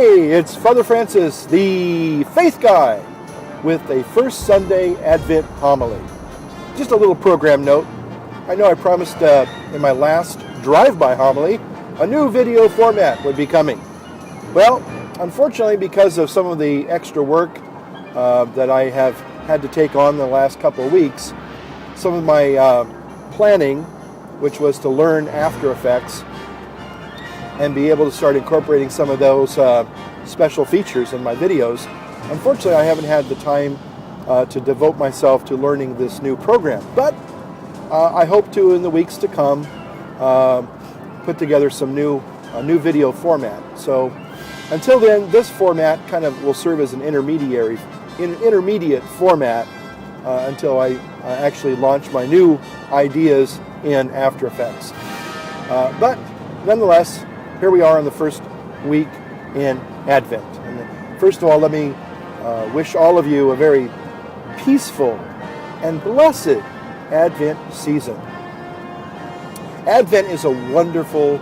Hey, it's Father Francis, the Faith Guy, with a First Sunday Advent homily. Just a little program note. I know I promised in my last drive-by homily a new video format would be coming. Well, unfortunately, because of some of the extra work that I have had to take on the last couple of weeks, some of my planning, which was to learn After Effects and be able to start incorporating some of those special features in my videos. Unfortunately, I haven't had the time to devote myself to learning this new program, but I hope to, in the weeks to come, put together some new video format. So until then, this format kind of will serve as an intermediate format until I actually launch my new ideas in After Effects. But nonetheless, here we are in the first week in Advent. And first of all, let me wish all of you a very peaceful and blessed Advent season. Advent is a wonderful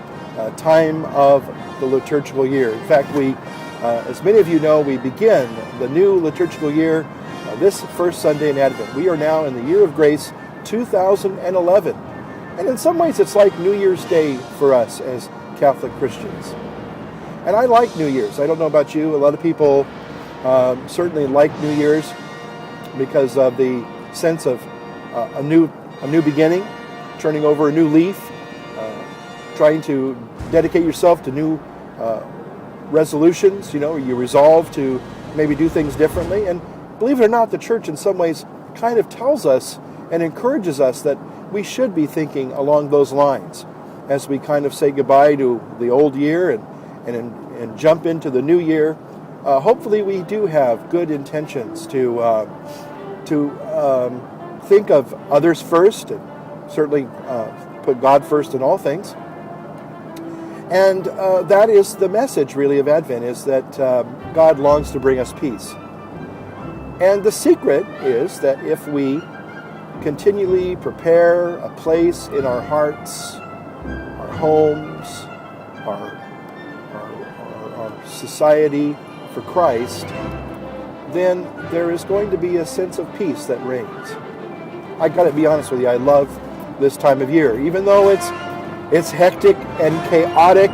time of the liturgical year. In fact, as many of you know, we begin the new liturgical year this first Sunday in Advent. We are now in the year of grace 2011. And in some ways, it's like New Year's Day for us as Catholic Christians. And I like New Year's. I don't know about you. A lot of people certainly like New Year's because of the sense of a new beginning, turning over a new leaf, trying to dedicate yourself to new resolutions. You know, you resolve to maybe do things differently. And believe it or not, the Church in some ways kind of tells us and encourages us that we should be thinking along those lines as we kind of say goodbye to the old year and jump into the new year. Hopefully we do have good intentions to think of others first, and certainly put God first in all things. And that is the message really of Advent, is that God longs to bring us peace. And the secret is that if we continually prepare a place in our hearts, our homes, our society for Christ, then there is going to be a sense of peace that reigns. I got to be honest with you, I love this time of year, even though it's hectic and chaotic.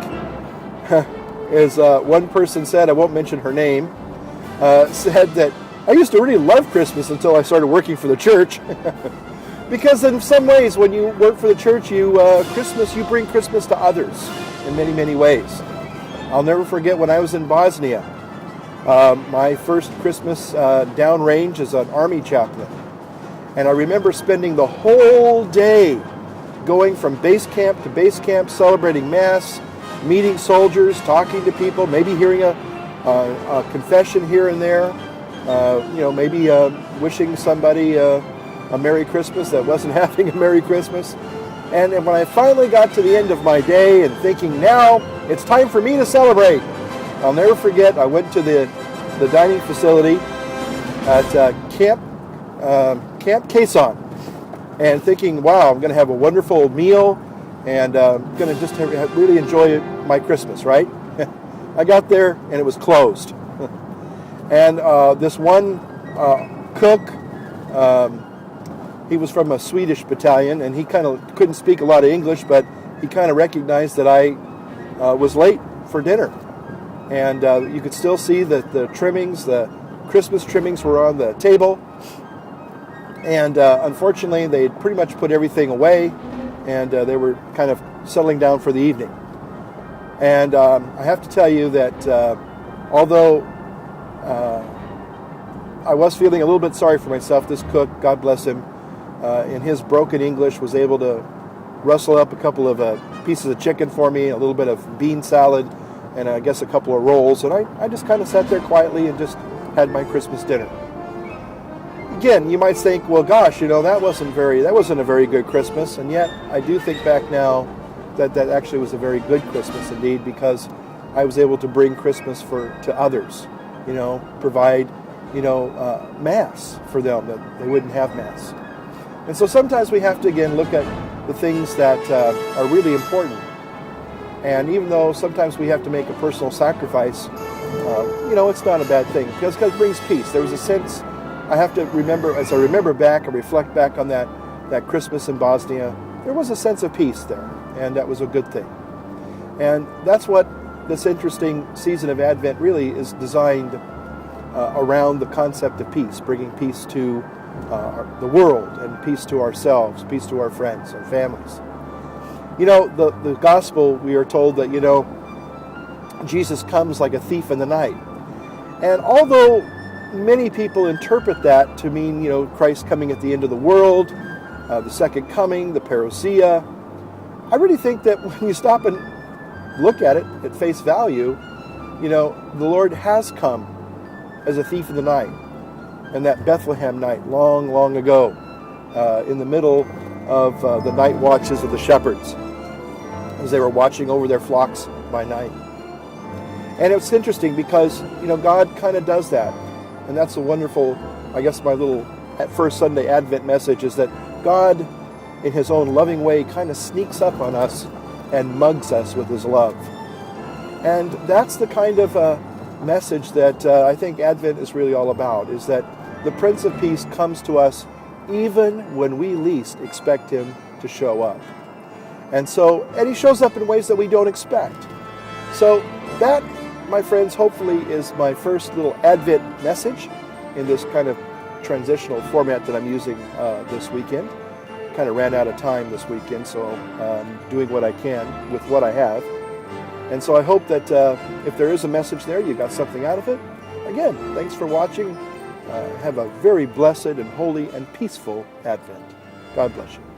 As one person said, I won't mention her name, said that I used to really love Christmas until I started working for the church. Because in some ways, when you work for the church, you bring Christmas to others in many, many ways. I'll never forget when I was in Bosnia, my first Christmas downrange as an army chaplain. And I remember spending the whole day going from base camp to base camp, celebrating Mass, meeting soldiers, talking to people, maybe hearing a confession here and there, maybe wishing somebody a Merry Christmas that wasn't having a Merry Christmas. And when I finally got to the end of my day and thinking, now it's time for me to celebrate, I'll never forget, I went to the dining facility at Camp Quezon, and thinking, wow, I'm going to have a wonderful meal and going to just really enjoy my Christmas, right? I got there and it was closed. And this one cook, he was from a Swedish battalion, and he kind of couldn't speak a lot of English, but he kind of recognized that I was late for dinner. And you could still see that the Christmas trimmings were on the table. And unfortunately, they had pretty much put everything away, and they were kind of settling down for the evening. And I have to tell you that although I was feeling a little bit sorry for myself, this cook, God bless him, in his broken English was able to rustle up a couple of pieces of chicken for me, a little bit of bean salad, and I guess a couple of rolls. And I just kind of sat there quietly and just had my Christmas dinner. Again, you might think, well, gosh, that wasn't a very good Christmas. And yet, I do think back now that actually was a very good Christmas indeed, because I was able to bring Christmas to others, provide, Mass for them, that they wouldn't have Mass. And so sometimes we have to, again, look at the things that are really important. And even though sometimes we have to make a personal sacrifice, it's not a bad thing because it brings peace. There was a sense, I have to remember, as I remember back and reflect back on that Christmas in Bosnia, there was a sense of peace there, and that was a good thing. And that's what this interesting season of Advent really is designed around the concept of peace, bringing peace to the world and peace to ourselves, peace to our friends and families. The gospel, we are told that, Jesus comes like a thief in the night. And although many people interpret that to mean, Christ coming at the end of the world, the second coming, the parousia, I really think that when you stop and look at it at face value, the Lord has come as a thief in the night. And that Bethlehem night, long, long ago, in the middle of the night watches of the shepherds, as they were watching over their flocks by night. And it's interesting because, God kind of does that. And that's a wonderful, I guess my little first Sunday Advent message is that God, in his own loving way, kind of sneaks up on us and mugs us with his love. And that's the kind of message that I think Advent is really all about, is that the Prince of Peace comes to us even when we least expect him to show up. And he shows up in ways that we don't expect. So that, my friends, hopefully is my first little Advent message in this kind of transitional format that I'm using this weekend. Kind of ran out of time this weekend, so I'm doing what I can with what I have. And so I hope that if there is a message there, you got something out of it. Again, thanks for watching. Have a very blessed and holy and peaceful Advent. God bless you.